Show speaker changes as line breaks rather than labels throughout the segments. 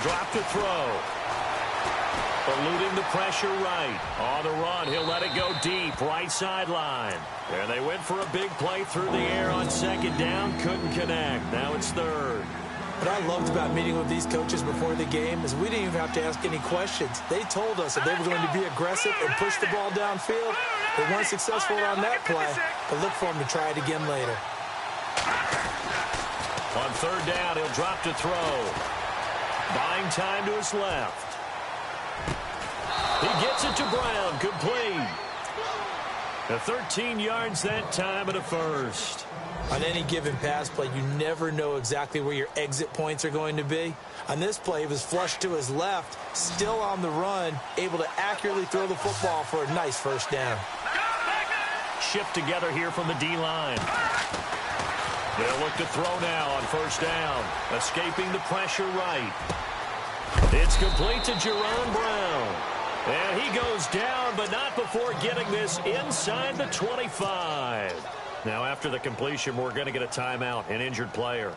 drop to throw. Eluding the pressure right. On the run, he'll let it go deep, right sideline. There they went for a big play through the air on second down. Couldn't connect. Now it's third.
What I loved about meeting with these coaches before the game is we didn't even have to ask any questions. They told us that they were going to be aggressive and push the ball downfield. They weren't successful on that play, but look for them to try it again later.
On third down, he'll drop to throw. Buying time to his left. He gets it to Brown, complete. 13 yards that time and a first.
On any given pass play, you never know exactly where your exit points are going to be. On this play, he was flushed to his left, still on the run, able to accurately throw the football for a nice first down.
Shift together here from the D-line. They'll look to throw now on first down. Escaping the pressure right. It's complete to Jerron Brown. And he goes down, but not before getting this inside the 25. Now, after the completion, we're going to get a timeout, an injured player.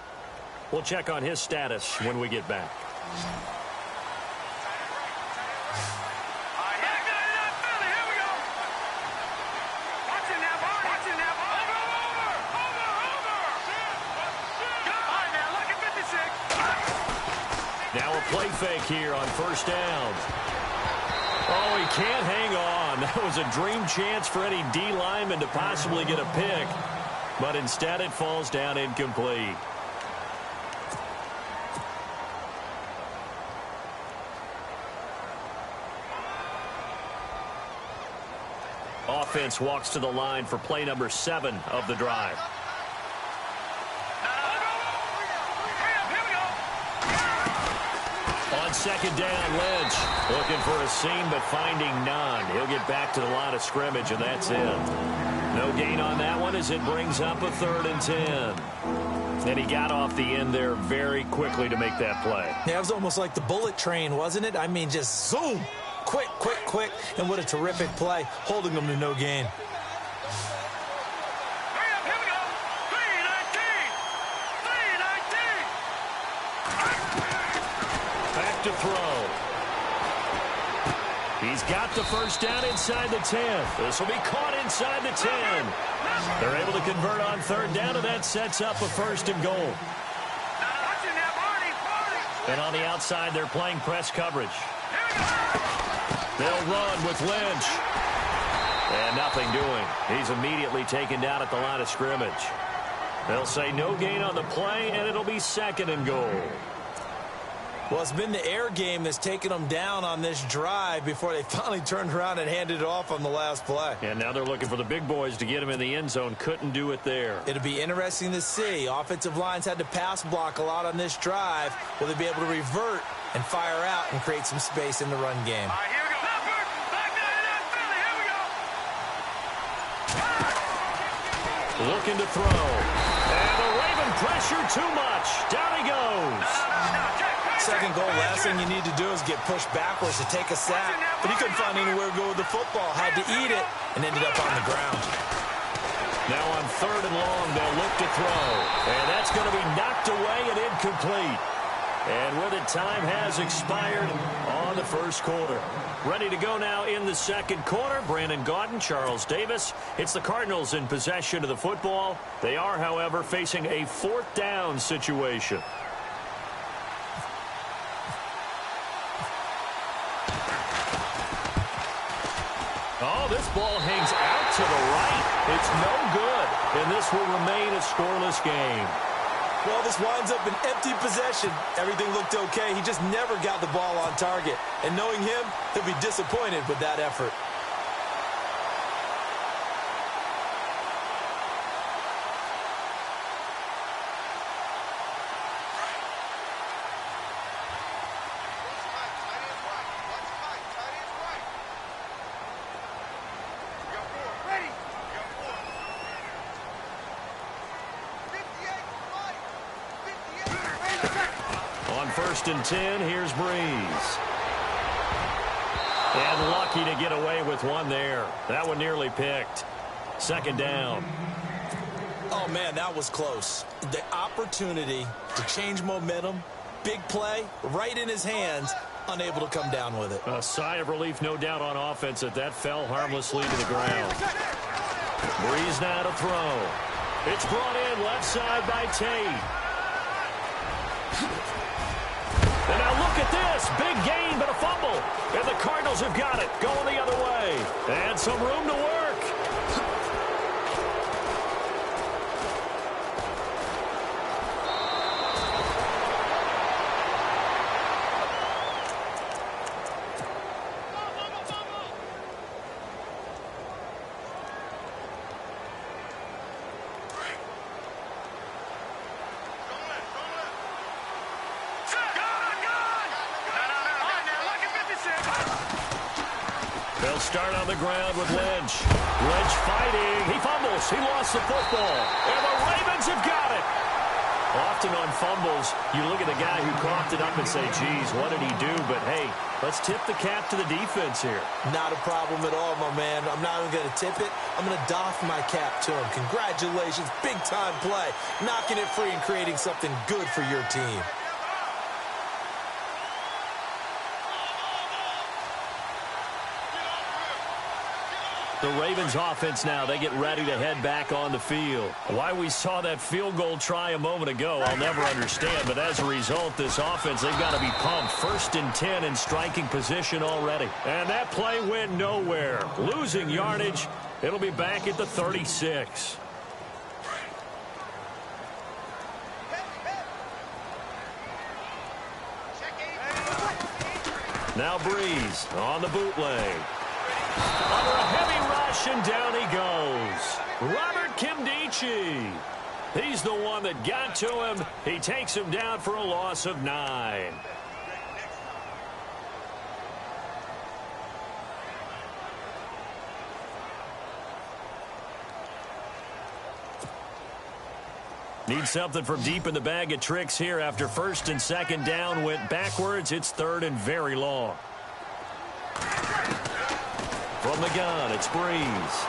We'll check on his status when we get back. Now a play fake here on first down. Oh, he can't hang on. That was a dream chance for any D lineman to possibly get a pick. But instead it falls down incomplete. Offense walks to the line for play number 7 of the drive. On second down, Lynch looking for a seam but finding none. He'll get back to the line of scrimmage, and that's it. No gain on that one as it brings up a 3rd and 10. And he got off the end there very quickly to make that play.
Yeah, it was almost like the bullet train, wasn't it? I mean, just zoom. Quick, quick, quick. And what a terrific play, holding them to no gain.
Back to throw. He's got the first down inside the 10. This will be caught inside the 10. They're able to convert on third down, and that sets up a 1st and goal. And on the outside, they're playing press coverage. They'll run with Lynch. And nothing doing. He's immediately taken down at the line of scrimmage. They'll say no gain on the play, and it'll be 2nd and goal.
Well, it's been the air game that's taken them down on this drive before they finally turned around and handed it off on the last play.
And now they're looking for the big boys to get him in the end zone. Couldn't do it there.
It'll be interesting to see. Offensive lines had to pass block a lot on this drive. Will they be able to revert and fire out and create some space in the run game?
Looking to throw. And the Raven pressure too much. Down he goes.
Second goal, last thing you need to do is get pushed backwards to take a sack. But he couldn't find anywhere to go with the football. Had to eat it and ended up on the ground.
Now on 3rd and long, they'll look to throw. And that's going to be knocked away and incomplete. And with it, time has expired on the first quarter. Ready to go now in the second quarter. Brandon Gaudin, Charles Davis. It's the Cardinals in possession of the football. They are, however, facing a 4th down situation. Oh, this ball hangs out to the right. It's no good, and this will remain a scoreless game.
Well, this winds up an empty possession. Everything looked okay. He just never got the ball on target. And knowing him, he'll be disappointed with that effort.
On 1st and 10, here's Breeze. And lucky to get away with one there. That one nearly picked. 2nd down.
Oh, man, that was close. The opportunity to change momentum, big play right in his hands, unable to come down with it.
A sigh of relief, no doubt, on offense that fell harmlessly to the ground. Breeze now to throw. It's brought in left side by Tate. And now look at this. Big gain, but a fumble. And the Cardinals have got it. Going the other way. And some room to work. They'll start on the ground with Lynch. Lynch fighting. He fumbles. He lost the football. And the Ravens have got it. Often on fumbles, you look at the guy who coughed it up and say, geez, what did he do? But, hey, let's tip the cap to the defense here.
Not a problem at all, my man. I'm not even going to tip it. I'm going to doff my cap to him. Congratulations. Big-time play. Knocking it free and creating something good for your team.
The Ravens offense now, they get ready to head back on the field. Why we saw that field goal try a moment ago, I'll never understand. But as a result, this offense, they've got to be pumped. 1st and 10 in striking position already. And that play went nowhere. Losing yardage. It'll be back at the 36. Now Breeze on the bootleg. Under a heavy rush, and down he goes. Robert Kimdichie. He's the one that got to him. He takes him down for a loss of 9. Need something from deep in the bag of tricks here after 1st and 2nd down went backwards. It's 3rd and very long. From the gun, it's Breeze.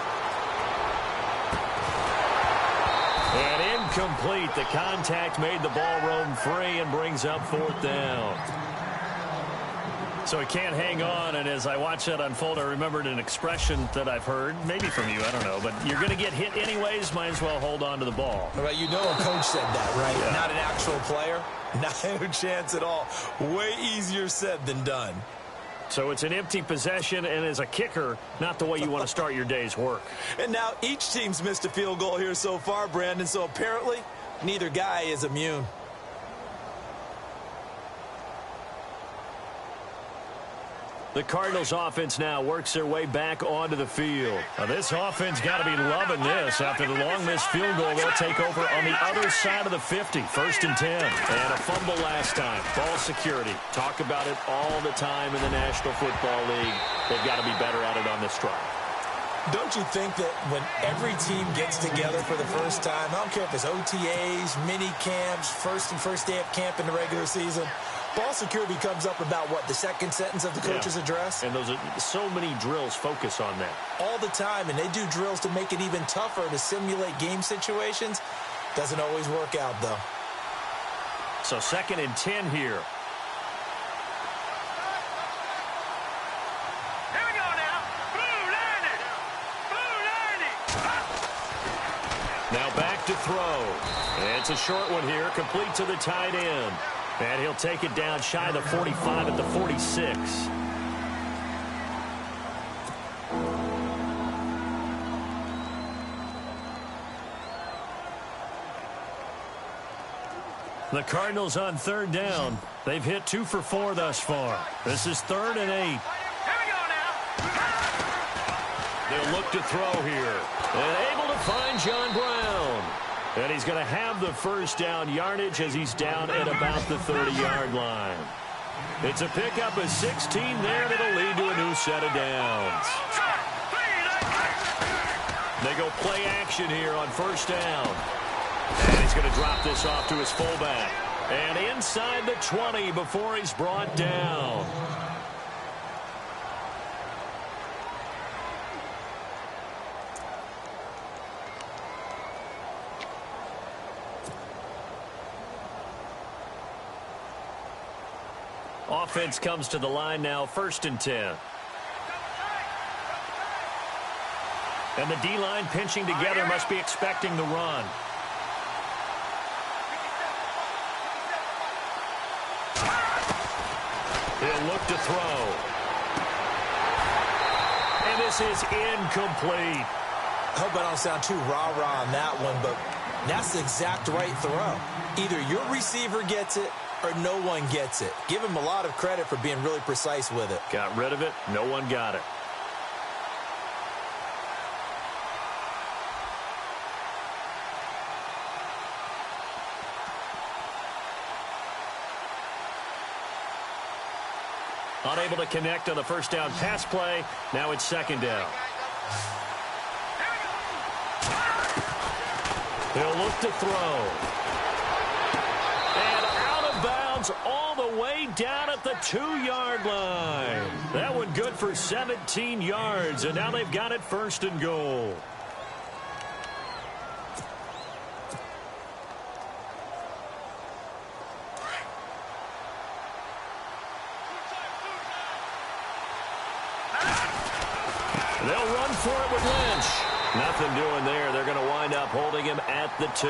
And incomplete. The contact made the ball roam free and brings up 4th down. So he can't hang on, and as I watch that unfold, I remembered an expression that I've heard, maybe from you, I don't know, but you're going to get hit anyways, might as well hold on to the ball.
Right, you know a coach said that, right?
Yeah.
Not an actual player. Not a chance at all. Way easier said than done.
So it's an empty possession, and as a kicker, not the way you want to start your day's work.
And now each team's missed a field goal here so far, Brandon, so apparently neither guy is immune.
The Cardinals offense now works their way back onto the field. Now this offense got to be loving this. After the long missed field goal, they'll take over on the other side of the 50. 1st and 10. And a fumble last time. Ball security. Talk about it all the time in the National Football League. They've got to be better at it on this drive.
Don't you think that when every team gets together for the first time, I don't care if it's OTAs, mini camps, first day of camp in the regular season, ball security comes up about, what, the 2nd sentence of the coach's address?
And those are so many drills focus on that.
All the time, and they do drills to make it even tougher to simulate game situations. Doesn't always work out, though.
So 2nd and 10 here. Now back to throw. It's a short one here, complete to the tight end. And he'll take it down shy of the 45 at the 46. The Cardinals on 3rd down. They've hit 2 for 4 thus far. This is 3rd and 8. They'll look to throw here. And able to find John Brown. And he's going to have the 1st down yardage as he's down at about the 30-yard line. It's a pickup of 16 there that'll lead to a new set of downs. They go play action here on 1st down. And he's going to drop this off to his fullback. And inside the 20 before he's brought down. offense comes to the line now, 1st and 10. And the D-line pinching together must be expecting the run. He'll look to throw. And this is incomplete.
I hope I don't sound too rah-rah on that one, but that's the exact right throw. Either your receiver gets it or no one gets it. Give him a lot of credit for being really precise with it.
Got rid of it. No one got it. Unable to connect on the first down pass play. Now it's 2nd down. He'll look to throw. And out of bounds all the way down at the 2-yard line. That one good for 17 yards, and now they've got it 1st and goal. They'll run for it with Lynch. Nothing doing there. They're going to wind up holding him at the 2.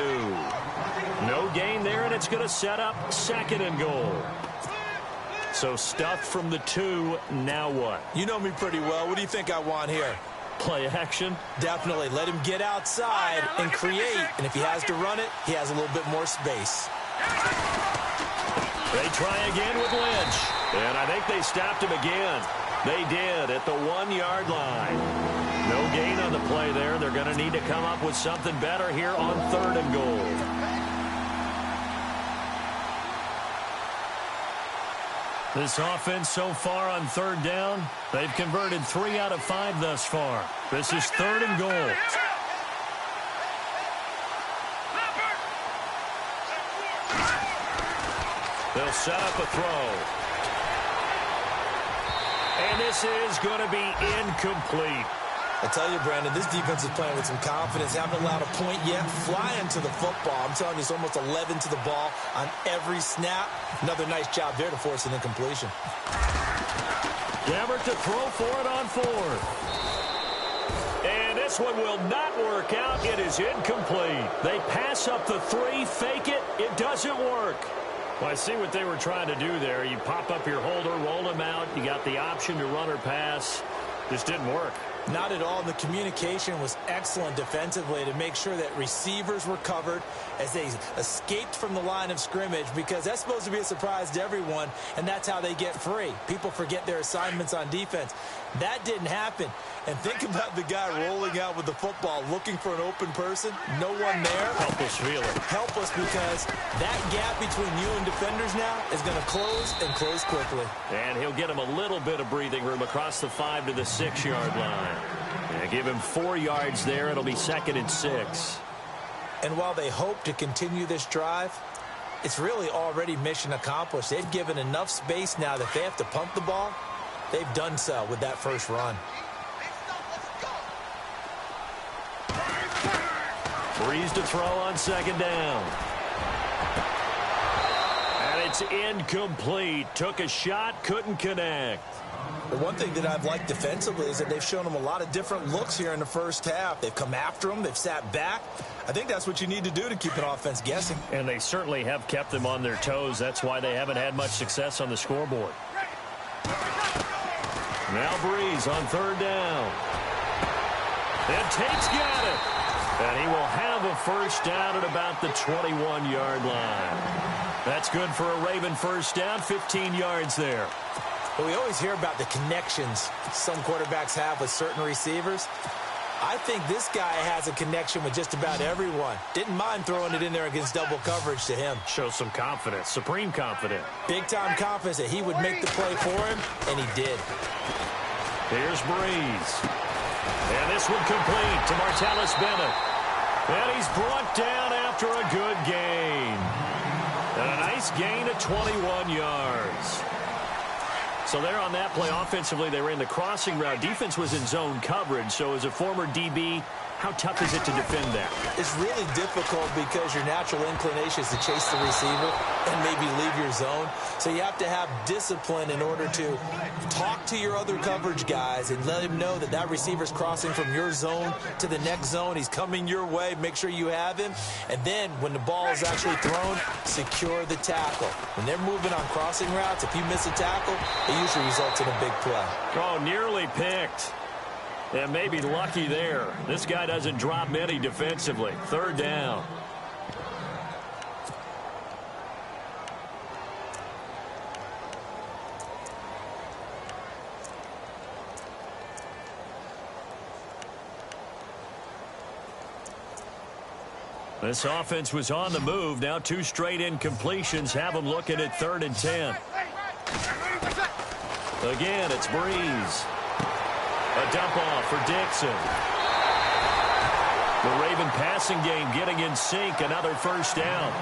No gain there, and it's going to set up 2nd and goal. So stuffed from the 2. Now what?
You know me pretty well. What do you think I want here?
Play action?
Definitely. Let him get outside and create. And if he has to run it, he has a little bit more space.
They try again with Lynch. And I think they stopped him again. They did at the 1-yard line. No gain on the play there. They're going to need to come up with something better here on 3rd and goal. This offense so far on 3rd down, they've converted 3 out of 5 thus far. This is 3rd and goal. They'll set up a throw. And this is going to be incomplete.
I tell you, Brandon, this defense is playing with some confidence. Haven't allowed a point yet. Flying to the football. I'm telling you, it's almost 11 to the ball on every snap. Another nice job there to force an incompletion.
Gabbert to throw for it on 4th. And this one will not work out. It is incomplete. They pass up the 3, fake it. It doesn't work. Well, I see what they were trying to do there. You pop up your holder, roll him out. You got the option to run or pass. Just didn't work.
Not at all. The communication was excellent defensively to make sure that receivers were covered as they escaped from the line of scrimmage, because that's supposed to be a surprise to everyone, and that's how they get free. People forget their assignments on defense. That didn't happen. And think about the guy rolling out with the football, looking for an open person. No one there.
Helpless feeling.
Helpless, because that gap between you and defenders now is going to close and close quickly.
And he'll get him a little bit of breathing room across the 5 to the 6-yard line. And give him 4 yards there. It'll be 2nd and 6.
And while they hope to continue this drive, it's really already mission accomplished. They've given enough space now that if they have to pump the ball, they've done so with that first run.
Breeze to throw on 2nd down. And it's incomplete. Took a shot, couldn't connect.
The one thing that I've liked defensively is that they've shown them a lot of different looks here in the first half. They've come after them. They've sat back. I think that's what you need to do to keep an offense guessing.
And they certainly have kept them on their toes. That's why they haven't had much success on the scoreboard. Now Breeze on 3rd down. And Tate's got it. And he will have a first down at about the 21-yard line. That's good for a Raven first down, 15 yards there.
But we always hear about the connections some quarterbacks have with certain receivers. I think this guy has a connection with just about everyone. Didn't mind throwing it in there against double coverage to him.
Shows some confidence, supreme confidence.
Big-time confidence that he would make the play for him, and he did.
Here's Breeze. And this one complete to Martellus Bennett. And he's brought down after a good gain. And a nice gain of 21 yards. So there on that play, offensively, they ran the crossing route. Defense was in zone coverage, so as a former DB, How tough is it to defend that?
It's really difficult because your natural inclination is to chase the receiver and maybe leave your zone. So you have to have discipline in order to talk to your other coverage guys and let him know that that receiver's crossing from your zone to the next zone. He's coming your way. Make sure you have him. And then when the ball is actually thrown, secure the tackle. When they're moving on crossing routes, if you miss a tackle, it usually results in a big play.
Oh, nearly picked. And maybe lucky there. This guy doesn't drop many defensively. Third down. This offense was on the move. Now 2 straight incompletions have them looking at 3rd and 10. Again, it's Breeze. A dump off for Dixon. The Raven passing game getting in sync. Another first down.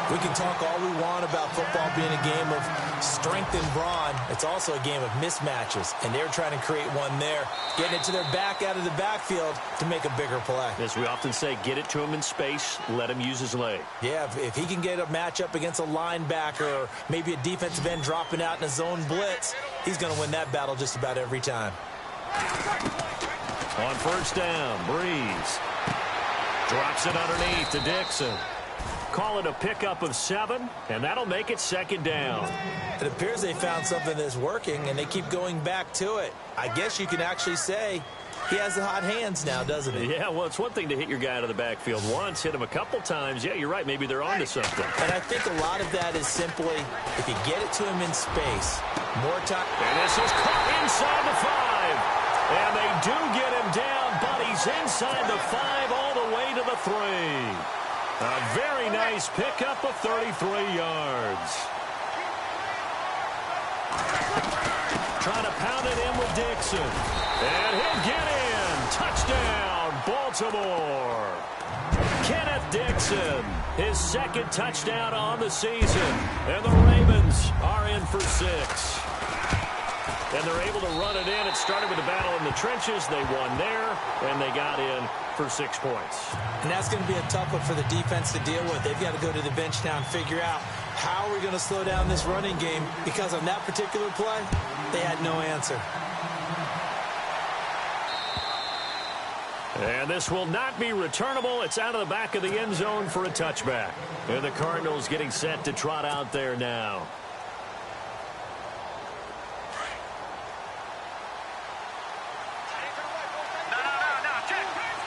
We can talk all we want about football being a game of strength and brawn. It's also a game of mismatches, and they're trying to create one there, getting it to their back out of the backfield to make a bigger play.
As we often say, get it to him in space, let him use his leg.
Yeah, if he can get a matchup against a linebacker or maybe a defensive end dropping out in a zone blitz, he's going to win that battle just about every time.
On first down, Breeze drops it underneath to Dixon. Call it a pickup of 7, and that'll make it 2nd down.
It appears they found something that's working, and they keep going back to it. I guess you can actually say he has the hot hands now, doesn't he?
Yeah, well, it's one thing to hit your guy out of the backfield once, hit him a couple times. Yeah, you're right. Maybe they're onto something.
And I think a lot of that is simply if you get it to him in space, more time.
And this is caught inside the 5. And they do get him down, but he's inside the 5 all the way to the 3. A very nice pickup of 33 yards. Trying to pound it in with Dixon. And he'll get in. Touchdown, Baltimore. Kenneth Dixon, his 2nd touchdown on the season. And the Ravens are in for 6. And they're able to run it in. It started with a battle in the trenches. They won there, and they got in for 6 points.
And that's going to be a tough one for the defense to deal with. They've got to go to the bench now and figure out how we're going to slow down this running game, because on that particular play, they had no answer.
And this will not be returnable. It's out of the back of the end zone for a touchback. And the Cardinals getting set to trot out there now.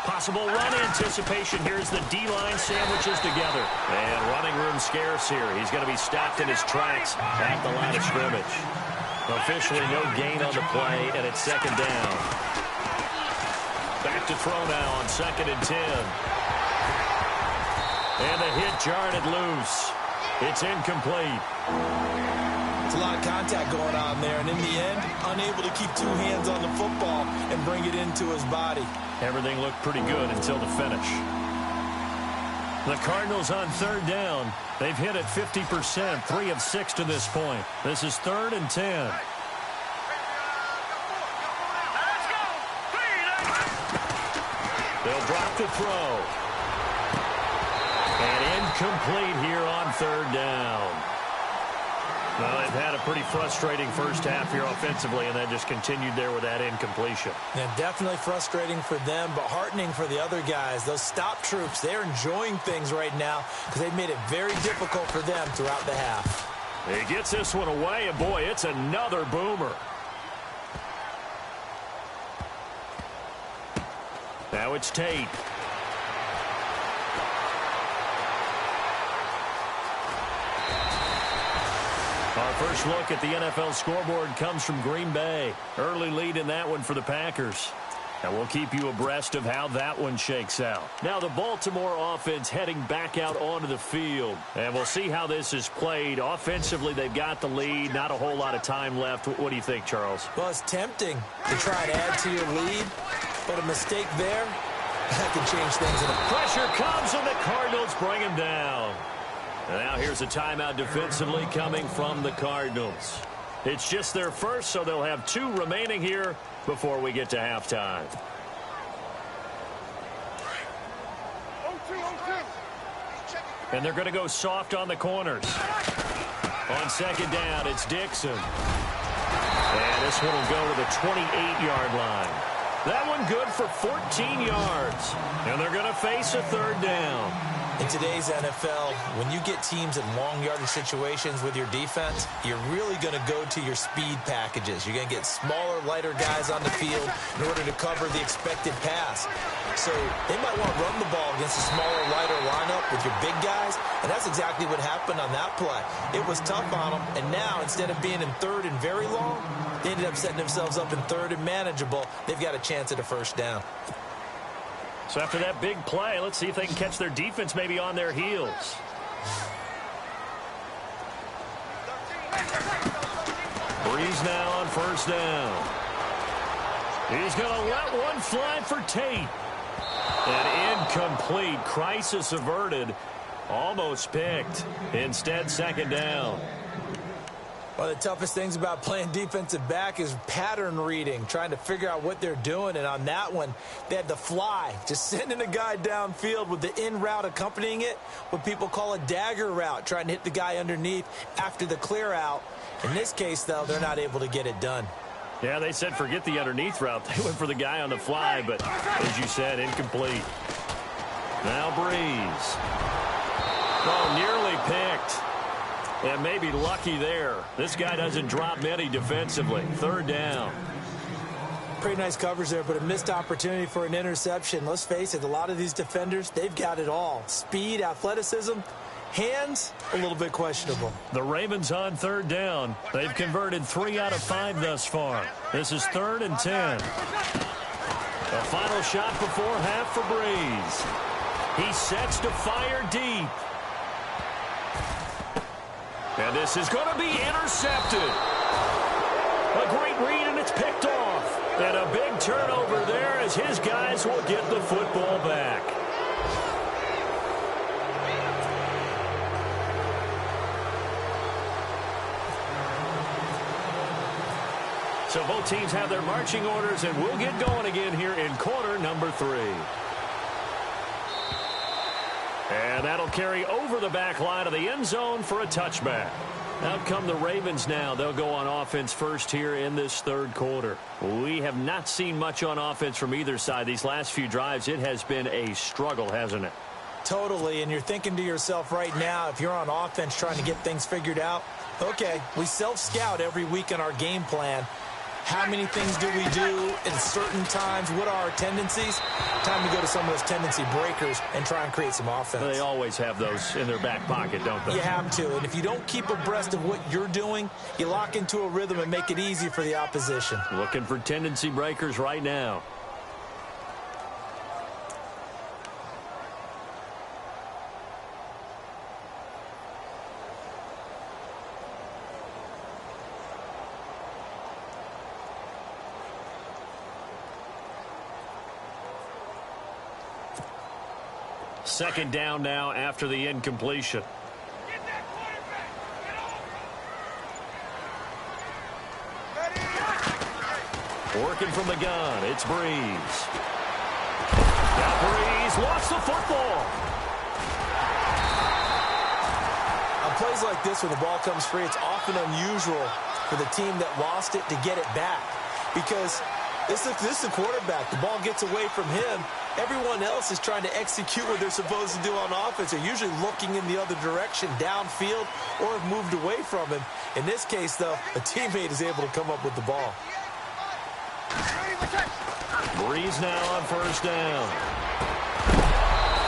Possible run anticipation. Here's the D-line sandwiches together. And running room scarce here. He's going to be stopped in his tracks at the line of scrimmage. Officially no gain on the play, and it's 2nd down. Back to throw now on 2nd and 10. And the hit jarred it loose. It's incomplete.
It's a lot of contact going on there, and in the end, unable to keep 2 hands on the football and bring it into his body.
Everything looked pretty good until the finish. The Cardinals on 3rd down. They've hit it 50%, 3 of 6 to this point. This is 3rd and 10. They'll drop the throw. And incomplete here on 3rd down. Well, they've had a pretty frustrating first half here offensively, and then just continued there with that incompletion.
Yeah, definitely frustrating for them, but heartening for the other guys. Those stop troops, they're enjoying things right now because they've made it very difficult for them throughout the half.
He gets this one away, and boy, it's another boomer. Now it's Tate. Our first look at the NFL scoreboard comes from Green Bay. Early lead in that one for the Packers. And we'll keep you abreast of how that one shakes out. Now the Baltimore offense heading back out onto the field. And we'll see how this is played. Offensively, they've got the lead. Not a whole lot of time left. What do you think, Charles?
Well, it's tempting to try and add to your lead, but a mistake there, that can change things.
Pressure comes, and the Cardinals bring him down. And now here's a timeout defensively coming from the Cardinals. It's just their first, so they'll have 2 remaining here before we get to halftime. And they're going to go soft on the corners. On second down, it's Dixon. And this one will go to the 28-yard line. That one good for 14 yards. And they're going to face a third down.
In today's NFL, when you get teams in long yardage situations with your defense, you're really going to go to your speed packages. You're going to get smaller, lighter guys on the field in order to cover the expected pass. So they might want to run the ball against a smaller, lighter lineup with your big guys, and that's exactly what happened on that play. It was tough on them, and now instead of being in third and very long, they ended up setting themselves up in third and manageable. They've got a chance at a first down.
So after that big play, let's see if they can catch their defense maybe on their heels. Breeze now on first down. He's going to let one fly for Tate. An incomplete. Crisis averted. Almost picked. Instead, second down.
One of the toughest things about playing defensive back is pattern reading, trying to figure out what they're doing. And on that one, they had the fly, just sending a guy downfield with the in route accompanying it, what people call a dagger route, trying to hit the guy underneath after the clear out. In this case, though, they're not able to get it done.
Yeah, they said forget the underneath route. They went for the guy on the fly, but as you said, incomplete. Now Breeze. Oh, nearly picked. And maybe lucky there. This guy doesn't drop many defensively. Third down.
Pretty nice coverage there, but a missed opportunity for an interception. Let's face it, a lot of these defenders, they've got it all. Speed, athleticism, hands, a little bit questionable.
The Ravens on third down. They've converted 3 out of 5 thus far. This is 3rd and 10. A final shot before half for Breeze. He sets to fire deep. And this is going to be intercepted. A great read, and it's picked off. And a big turnover there as his guys will get the football back. So both teams have their marching orders, and we'll get going again here in quarter number 3. And that'll carry over the back line of the end zone for a touchback. Out come the Ravens now. They'll go on offense first here in this third quarter. We have not seen much on offense from either side. These last few drives, it has been a struggle, hasn't it?
Totally, and you're thinking to yourself right now, if you're on offense trying to get things figured out, okay, we self-scout every week in our game plan. How many things do we do at certain times? What are our tendencies? Time to go to some of those tendency breakers and try and create some offense.
They always have those in their back pocket, don't they?
You have to, and if you don't keep abreast of what you're doing, you lock into a rhythm and make it easy for the opposition.
Looking for tendency breakers right now. Second down now after the incompletion. Working from the gun, it's Breeze. Now Breeze lost the football.
On plays like this, when the ball comes free, it's often unusual for the team that lost it to get it back. Because this is the quarterback. The ball gets away from him. Everyone else is trying to execute what they're supposed to do on offense. They're usually looking in the other direction, downfield, or have moved away from him. In this case, though, a teammate is able to come up with the ball.
Breeze now on first down.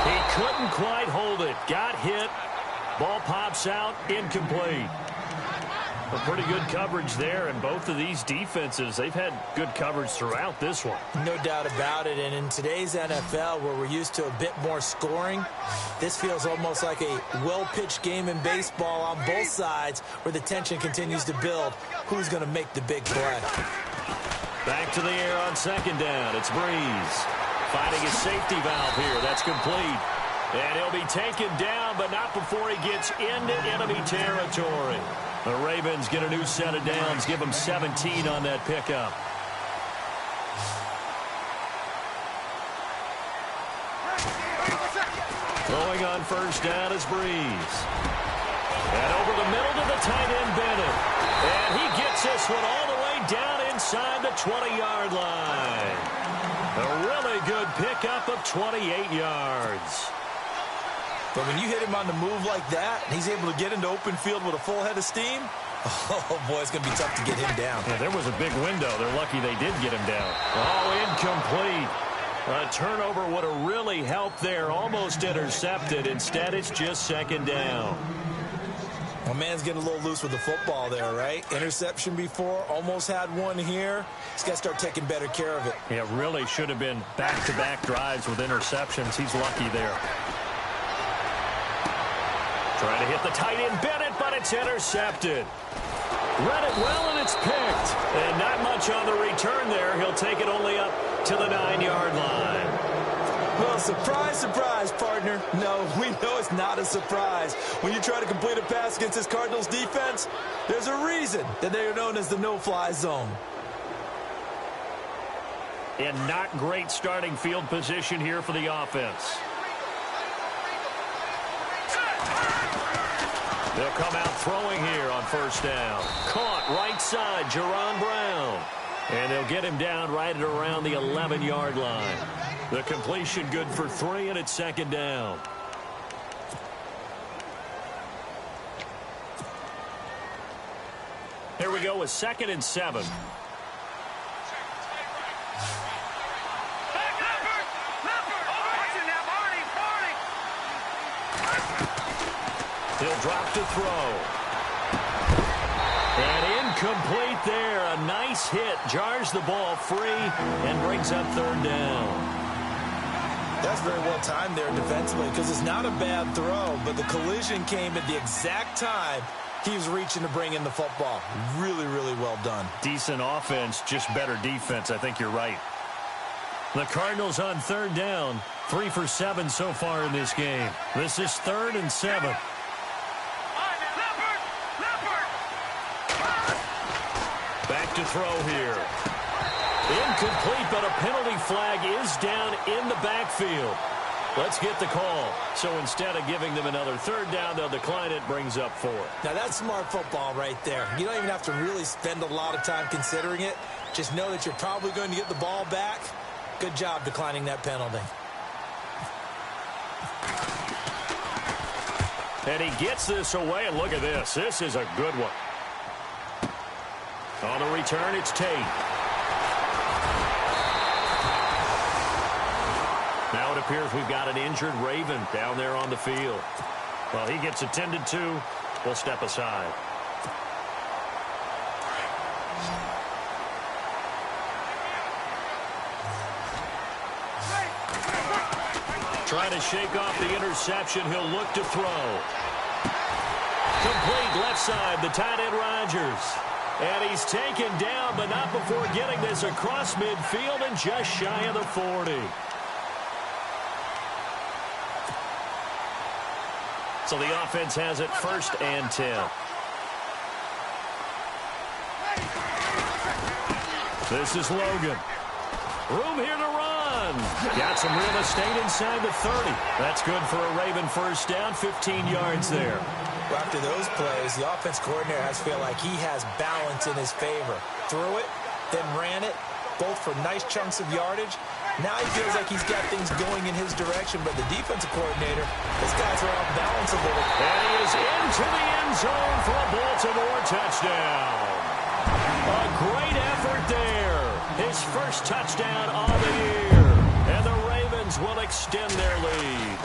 He couldn't quite hold it. Got hit. Ball pops out. Incomplete. A pretty good coverage there, and both of these defenses, they've had good coverage throughout this one.
No doubt about it, and in today's NFL, where we're used to a bit more scoring, this feels almost like a well-pitched game in baseball on both sides, where the tension continues to build. Who's going to make the big play?
Back to the air on second down. It's Breeze. Finding his safety valve here. That's complete. And he'll be taken down, but not before he gets into enemy territory. The Ravens get a new set of downs. Give them 17 on that pickup. Throwing on first down is Breeze. And over the middle to the tight end, Bennett. And he gets this one all the way down inside the 20-yard line. A really good pickup of 28 yards.
But when you hit him on the move like that, and he's able to get into open field with a full head of steam, oh, boy, it's going to be tough to get him down.
Yeah, there was a big window. They're lucky they did get him down. Oh, incomplete. A turnover would have really helped there. Almost intercepted. Instead, it's just second down.
Well, man's getting a little loose with the football there, right? Interception before, almost had one here. He's got to start taking better care of it.
Yeah, really should have been back-to-back drives with interceptions. He's lucky there. Trying to hit the tight end, Bennett, but it's intercepted. Read it well, and it's picked. And not much on the return there. He'll take it only up to the 9-yard line.
Well, surprise, surprise, partner. No, we know it's not a surprise. When you try to complete a pass against this Cardinals defense, there's a reason that they are known as the no-fly zone.
And not great starting field position here for the offense. They'll come out throwing here on first down. Caught right side, Jerron Brown. And they'll get him down right at around the 11-yard line. The completion good for 3, and it's second down. Here we go with 2nd and 7. He'll drop to throw. And incomplete there. A nice hit. Jars the ball free and brings up 3rd down.
That's very well timed there defensively because it's not a bad throw, but the collision came at the exact time he was reaching to bring in the football. Really, really well done.
Decent offense, just better defense. I think you're right. The Cardinals on 3rd down. 3 for 7 so far in this game. This is 3rd and 7. Back to throw here. Incomplete, but a penalty flag is down in the backfield. Let's get the call. So instead of giving them another 3rd down, they'll decline it. Brings up 4.
Now, that's smart football right there. You don't even have to really spend a lot of time considering it. Just know that you're probably going to get the ball back. Good job declining that penalty.
And he gets this away, and look at this. This is a good one. On the return, it's Tate. Now it appears we've got an injured Raven down there on the field. Well, he gets attended to. We'll step aside. Trying to shake off the interception. He'll look to throw. Complete left side, the tight end Rodgers. And he's taken down, but not before getting this across midfield and just shy of the 40. So the offense has it 1st and 10. This is Logan. Room here to run. Got some real estate inside the 30. That's good for a Raven 1st down, 15 yards there.
Well, after those plays, the offense coordinator has to feel like he has balance in his favor. Threw it, then ran it, both for nice chunks of yardage. Now he feels like he's got things going in his direction, but the defensive coordinator, this guy's off balance a little.
And he is into the end zone for a Baltimore touchdown. A great effort there. His 1st touchdown on the year. And the Ravens will extend their lead.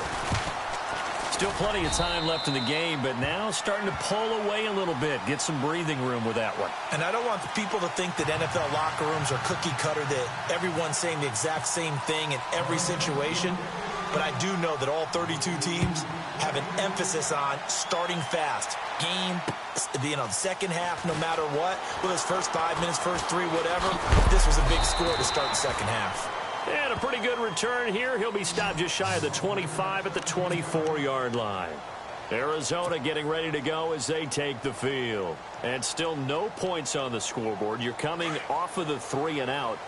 Still plenty of time left in the game, but now starting to pull away a little bit. Get some breathing room with that one.
And I don't want the people to think that NFL locker rooms are cookie cutter, that everyone's saying the exact same thing in every situation. But I do know that all 32 teams have an emphasis on starting fast. Game, second half, no matter what. Whether it's first 5 minutes, first 3, whatever. This was a big score to start the second half.
And a pretty good return here. He'll be stopped just shy of the 25 at the 24-yard line. Arizona getting ready to go as they take the field. And still no points on the scoreboard. You're coming off of the 3 and out.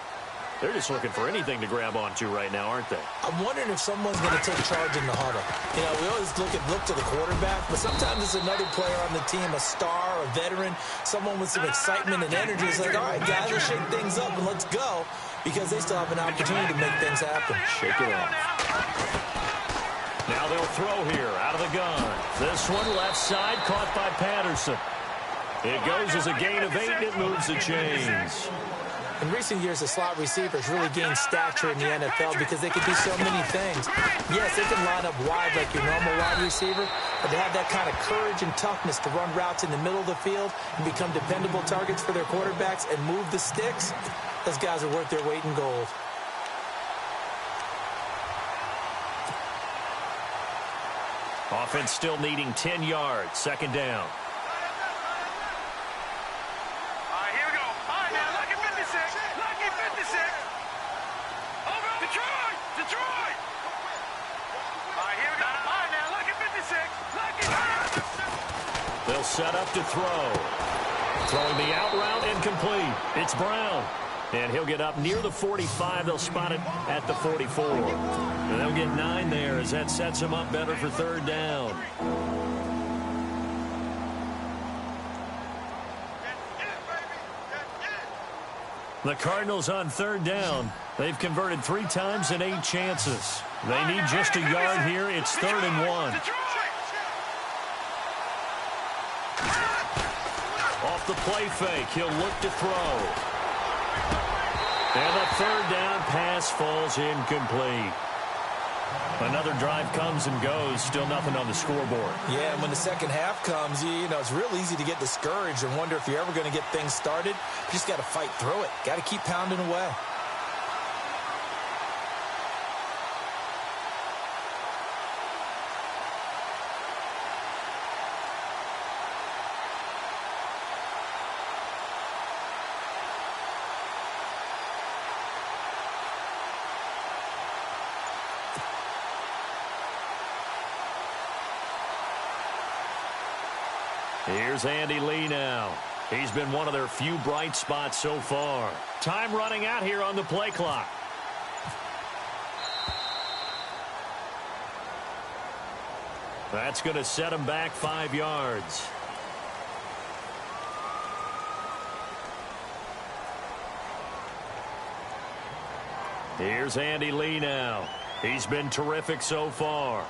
They're just looking for anything to grab onto right now, aren't they?
I'm wondering if someone's going to take charge in the huddle. You know, we always look to the quarterback, but sometimes it's another player on the team, a star, a veteran, someone with some excitement and energy. It's like, all right, guys, let's shake things up and let's go, because they still have an opportunity to make things happen.
Shake it off. Now they'll throw here out of the gun. This one left side, caught by Patterson. It goes as a gain of 8, and it moves the chains.
In recent years, the slot receivers really gained stature in the NFL because they can do so many things. Yes, they can line up wide like your normal wide receiver, but they have that kind of courage and toughness to run routes in the middle of the field and become dependable targets for their quarterbacks and move the sticks. Those guys are worth their weight in gold.
Offense still needing 10 yards. Second down. They'll set up to throw. Throwing the out route, incomplete. It's Brown. And he'll get up near the 45. They'll spot it at the 44. And they'll get 9 there as that sets him up better for third down. The Cardinals on third down. They've converted 3 times in 8 chances. They need just a yard here. It's 3rd and 1. Off the play fake, he'll look to throw. And the third down pass falls incomplete. Another drive comes and goes, still nothing on the scoreboard.
Yeah, and when the second half comes, you know, it's real easy to get discouraged and wonder if you're ever going to get things started. You just got to fight through it. Got to keep pounding away.
Here's Andy Lee now. He's been one of their few bright spots so far. Time running out here on the play clock. That's going to set him back 5 yards. Here's Andy Lee now. He's been terrific so far.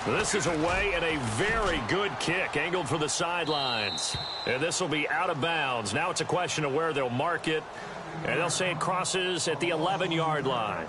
This is away and a very good kick angled for the sidelines. And this will be out of bounds. Now it's a question of where they'll mark it. And they'll say it crosses at the 11-yard line.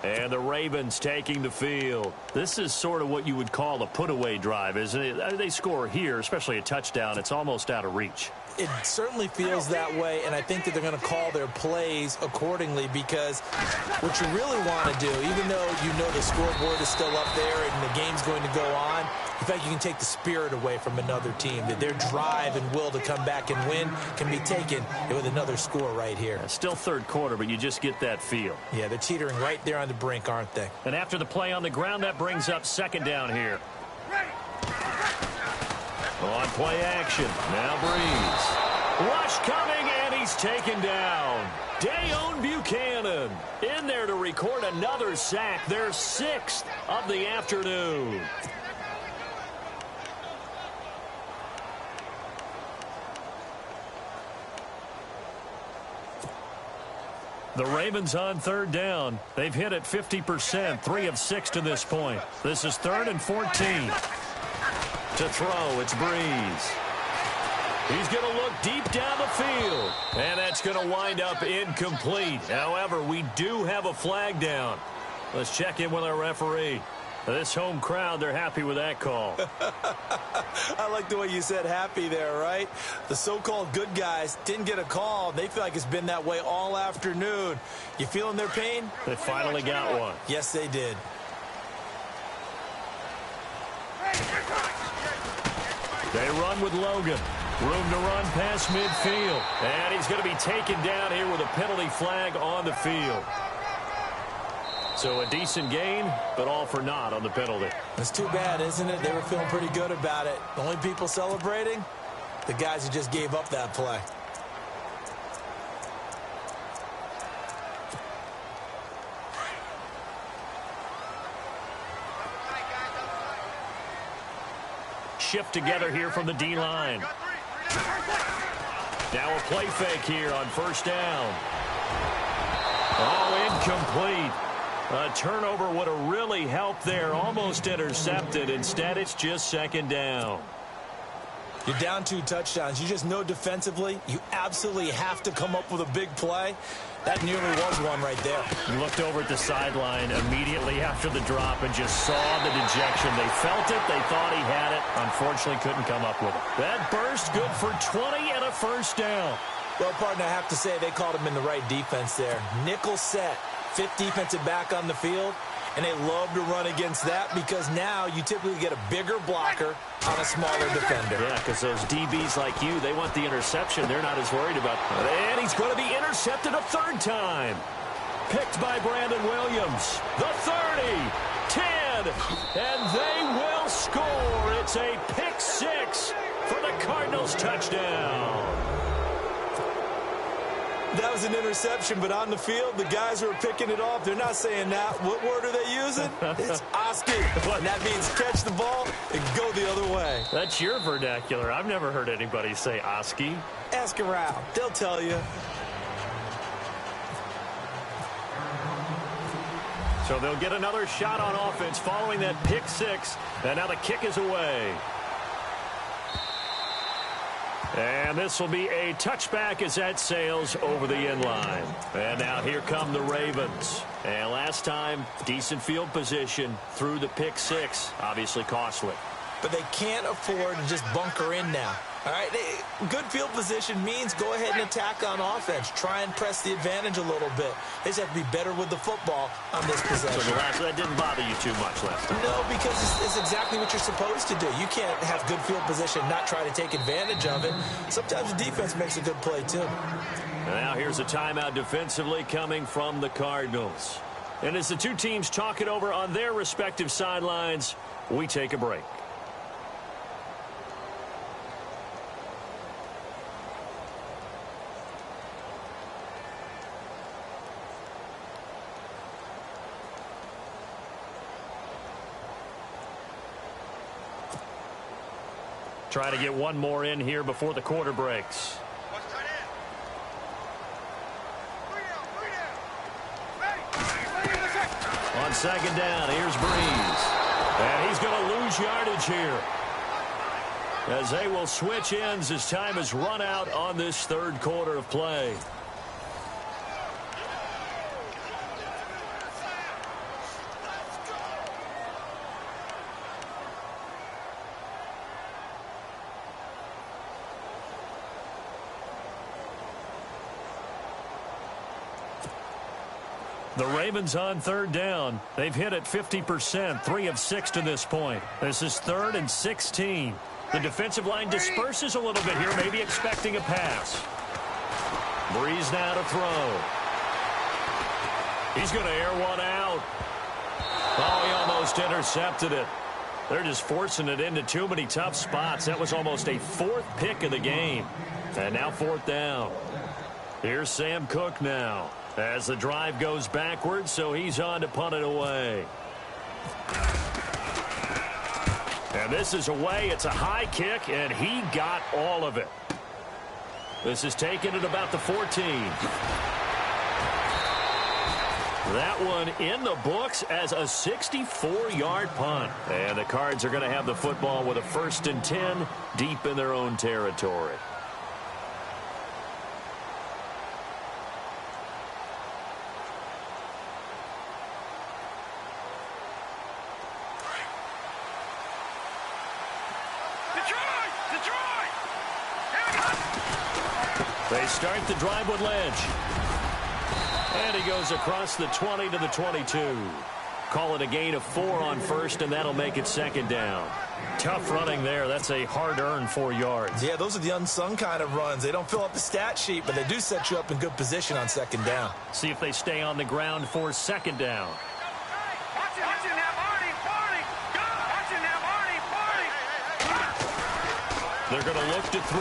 And the Ravens taking the field. This is sort of what you would call a put-away drive, isn't it? They score here, especially a touchdown. It's almost out of reach.
It certainly feels that way, and I think that they're going to call their plays accordingly, because what you really want to do, even though you know the scoreboard is still up there and the game's going to go on, in fact, you can take the spirit away from another team, that their drive and will to come back and win can be taken with another score right here.
Still third quarter, but you just get that feel.
Yeah, they're teetering right there on the brink, aren't they?
And after the play on the ground, that brings up second down here. On play action, now Breeze. Rush coming, and he's taken down. Dayon Buchanan in there to record another sack, their 6th of the afternoon. The Ravens on third down. They've hit it 50%, 3 of 6 to this point. This is 3rd and 14. To throw, it's Breeze. He's going to look deep down the field. And that's going to wind up incomplete. However, we do have a flag down. Let's check in with our referee. This home crowd, they're happy with that call.
I like the way you said happy there, right? The so-called good guys didn't get a call. They feel like it's been that way all afternoon. You feeling their pain?
They finally got one.
Yes, they did.
They run with Logan. Room to run past midfield. And he's going to be taken down here with a penalty flag on the field. So a decent gain, but all for naught on the penalty.
It's too bad, isn't it? They were feeling pretty good about it. The only people celebrating, the guys who just gave up that play.
Shift together here from the D-line. Now a play fake here on first down. Oh, incomplete. A turnover would have really helped there. Almost intercepted. Instead, it's just second down.
You're down 2 touchdowns. You just know defensively you absolutely have to come up with a big play. That nearly was one right there.
He looked over at the sideline immediately after the drop and just saw the dejection. They felt it. They thought he had it. Unfortunately, couldn't come up with it. That burst good for 20 and a first down.
Well, partner, I have to say they called him in the right defense there. Nickel set, 5th defensive back on the field, and they love to run against that because now you typically get a bigger blocker on a smaller defender.
Yeah, because those DBs like you, they want the interception. They're not as worried about it. And he's going to be intercepted a 3rd time. Picked by Brandon Williams. The 30, 10, and they will score. It's a pick 6 for the Cardinals touchdown.
That was an interception, but on the field, the guys who are picking it off, they're not saying that. What word are they using? It's Oski. And that means catch the ball and go the other way.
That's your vernacular. I've never heard anybody say Oski.
Ask around. They'll tell you.
So they'll get another shot on offense following that pick 6. And now the kick is away. And this will be a touchback as that sails over the end line. And now here come the Ravens. And last time, decent field position through the pick 6. Obviously costly.
But they can't afford to just bunker in now. All right, good field position means go ahead and attack on offense. Try and press the advantage a little bit. They just have to be better with the football on this possession.
So that didn't bother you too much last time?
No, because it's exactly what you're supposed to do. You can't have good field position and not try to take advantage of it. Sometimes the defense makes a good play, too.
And now here's a timeout defensively coming from the Cardinals. And as the two teams talk it over on their respective sidelines, we take a break. Try to get one more in here before the quarter breaks. On second down, here's Breeze. And he's going to lose yardage here, as they will switch ends as time has run out on this 3rd quarter of play. The Ravens on 3rd down. They've hit it 50%, 3 of 6 to this point. This is 3rd and 16. The defensive line disperses a little bit here, maybe expecting a pass. Breeze now to throw. He's going to air one out. Oh, he almost intercepted it. They're just forcing it into too many tough spots. That was almost a 4th pick of the game. And now 4th down. Here's Sam Cook now, as the drive goes backwards, so he's on to punt it away. And this is away. It's a high kick, and he got all of it. This is taken at about the 14. That one in the books as a 64-yard punt. And the Cards are going to have the football with a 1st and 10 deep in their own territory. They start the drive with Lynch. And he goes across the 20 to the 22. Call it a gain of 4 on 1st, and that'll make it 2nd down. Tough running there. That's a hard-earned 4 yards.
Yeah, those are the unsung kind of runs. They don't fill up the stat sheet, but they do set you up in good position on 2nd down.
See if they stay on the ground for 2nd down. They're going to look to throw.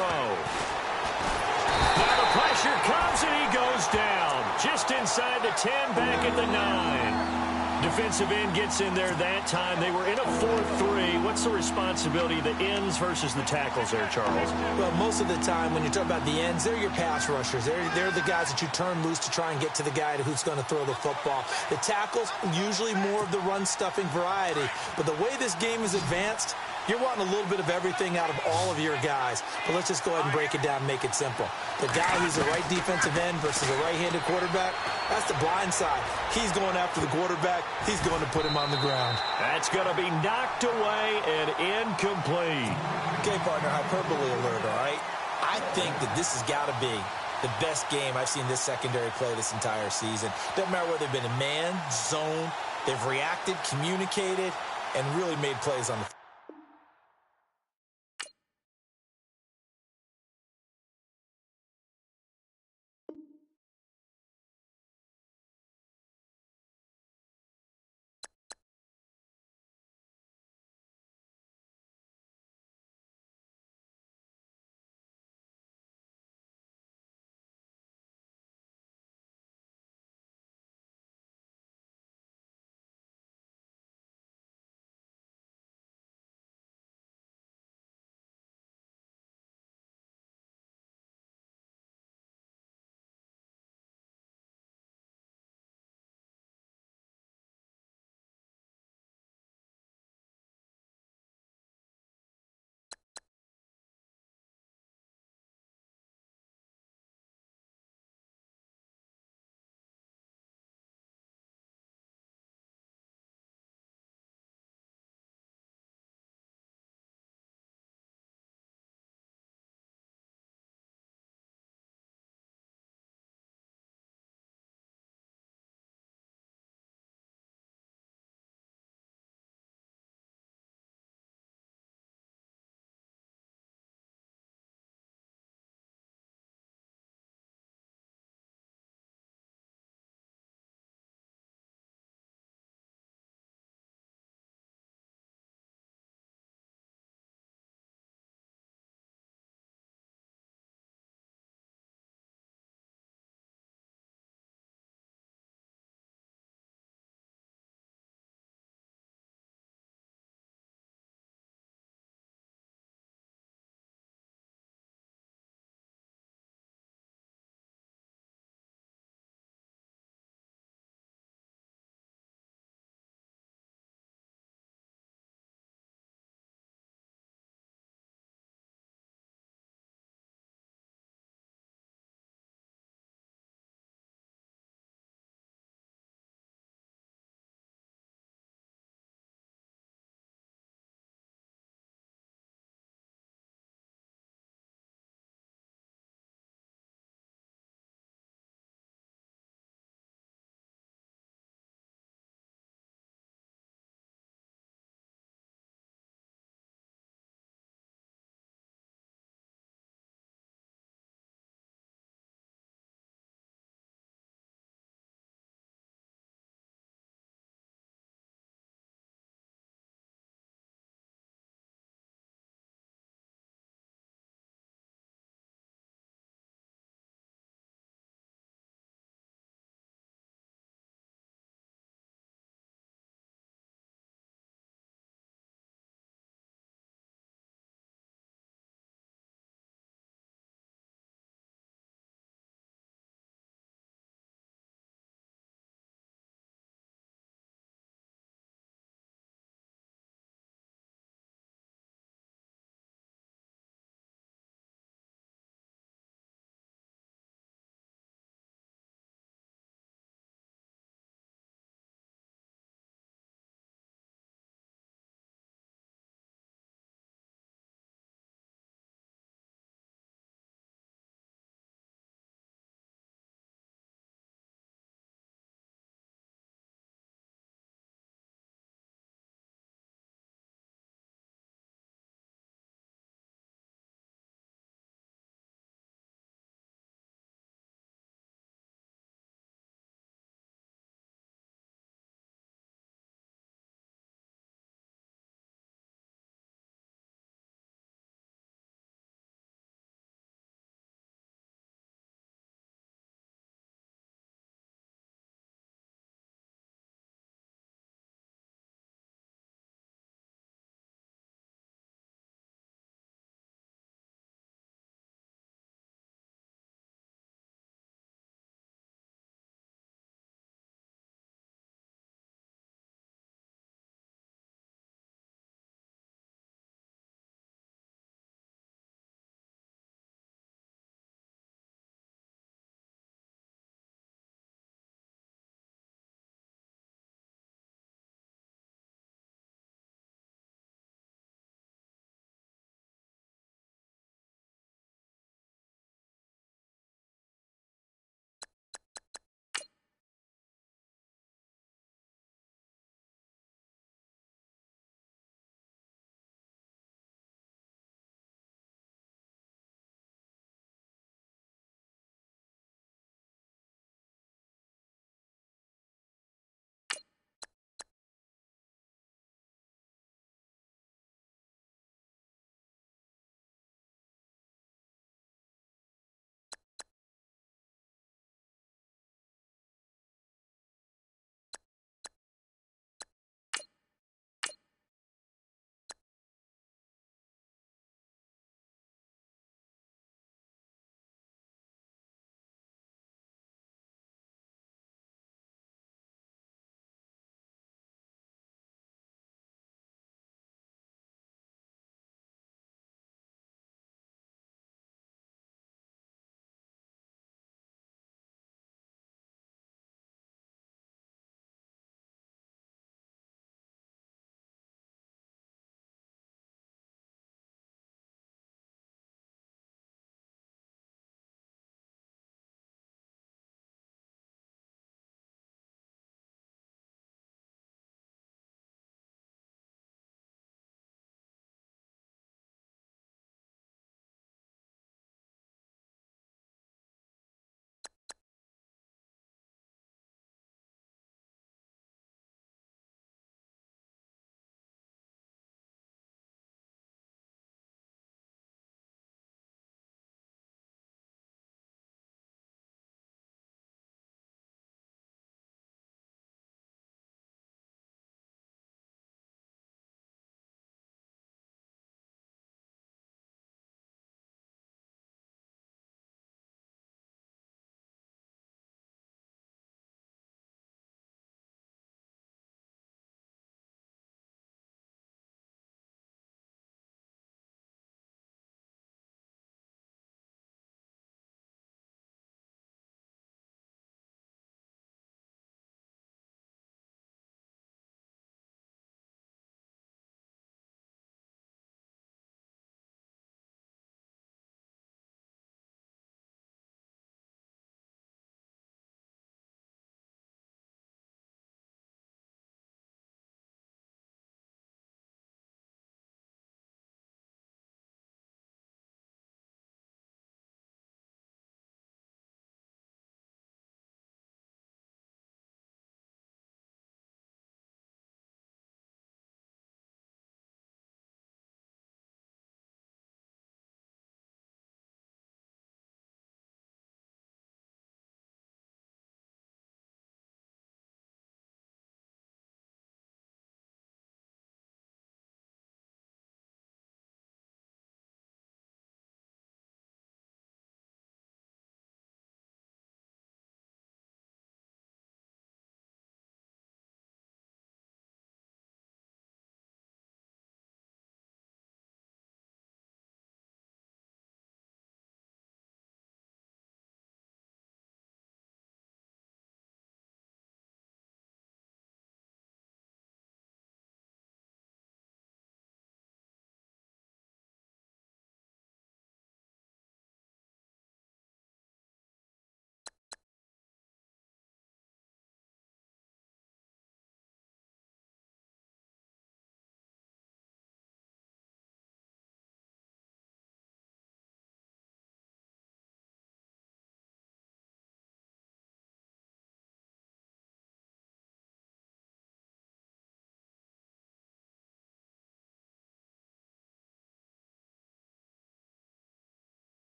Now the pressure comes, and he goes down. Just inside the 10, back at the 9. Defensive end gets in there that time. They were in a 4-3. What's the responsibility of the ends versus the tackles there, Charles?
Well, most of the time when you talk about the ends, they're your pass rushers. They're the guys that you turn loose to try and get to the guy who's going to throw the football. The tackles, usually more of the run-stuffing variety. But the way this game is advanced, you're wanting a little bit of everything out of all of your guys. But let's just go ahead and break it down and make it simple. The guy who's the right defensive end versus a right-handed quarterback, that's the blind side. He's going after the quarterback. He's going to put him on the ground.
That's going to be knocked away and incomplete.
Okay, partner, hyperbole alert, all right? I think that this has got to be the best game I've seen this secondary play this entire season. Doesn't matter whether they've been in man, zone, they've reacted, communicated, and really made plays on the